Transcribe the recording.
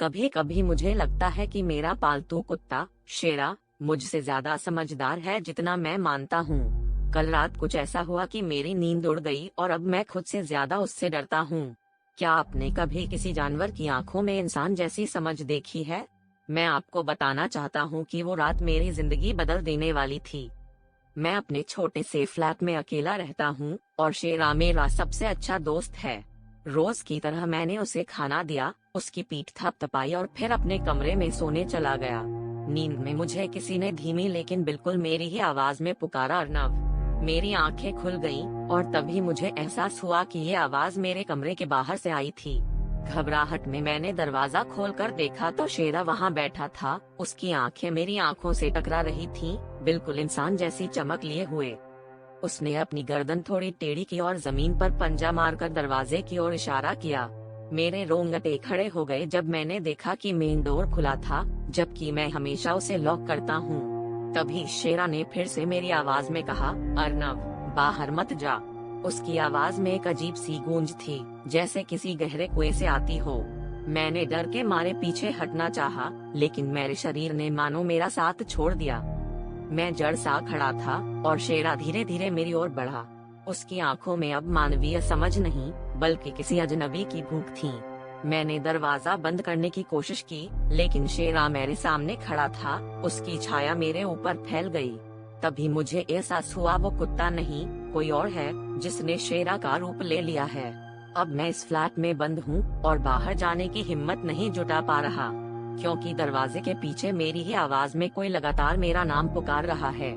कभी कभी मुझे लगता है कि मेरा पालतू कुत्ता शेरा मुझशे ज्यादा समझदार है जितना मैं मानता हूँ। कल रात कुछ ऐसा हुआ कि मेरी नींद उड़ गई और अब मैं खुद से ज्यादा उससे डरता हूँ। क्या आपने कभी किसी जानवर की आंखों में इंसान जैसी समझ देखी है? मैं आपको बताना चाहता हूँ कि वो रात मेरी जिंदगी बदल देने वाली थी। मैं अपने छोटे से फ्लैट में अकेला रहता हूँ और शेरा मेरा सबसे अच्छा दोस्त है। रोज की तरह मैंने उसे खाना दिया, उसकी पीठ थपथपाई और फिर अपने कमरे में सोने चला गया। नींद में मुझे किसी ने धीमी लेकिन बिल्कुल मेरी ही आवाज में पुकारा, अर्नव। मेरी आंखें खुल गईं और तभी मुझे एहसास हुआ कि ये आवाज मेरे कमरे के बाहर से आई थी। घबराहट में मैंने दरवाजा खोलकर देखा तो शेरा वहाँ बैठा था। उसकी आंखें मेरी आंखों से टकरा रही थीं, बिल्कुल इंसान जैसी चमक लिए हुए। उसने अपनी गर्दन थोड़ी टेढ़ी की और जमीन पर पंजा मारकर दरवाजे की ओर इशारा किया। मेरे रोंगटे खड़े हो गए जब मैंने देखा कि मेन डोर खुला था, जबकि मैं हमेशा उसे लॉक करता हूँ। तभी शेरा ने फिर से मेरी आवाज में कहा, अर्नव, बाहर मत जा। उसकी आवाज में एक अजीब सी गूंज थी, जैसे किसी गहरे कुएं से आती हो। मैंने डर के मारे पीछे हटना चाहा, लेकिन मेरे शरीर ने मानो मेरा साथ छोड़ दिया। मैं जड़ सा खड़ा था और शेरा धीरे धीरे मेरी ओर बढ़ा। उसकी आंखों में अब मानवीय समझ नहीं, बल्कि किसी अजनबी की भूख थी। मैंने दरवाजा बंद करने की कोशिश की, लेकिन शेरा मेरे सामने खड़ा था। उसकी छाया मेरे ऊपर फैल गई। तभी मुझे एहसास हुआ वो कुत्ता नहीं, कोई और है, जिसने शेरा का रूप ले लिया है। अब मैं इस फ्लैट में बंद हूँ और बाहर जाने की हिम्मत नहीं जुटा पा रहा, क्योंकि दरवाजे के पीछे मेरी ही आवाज में कोई लगातार मेरा नाम पुकार रहा है।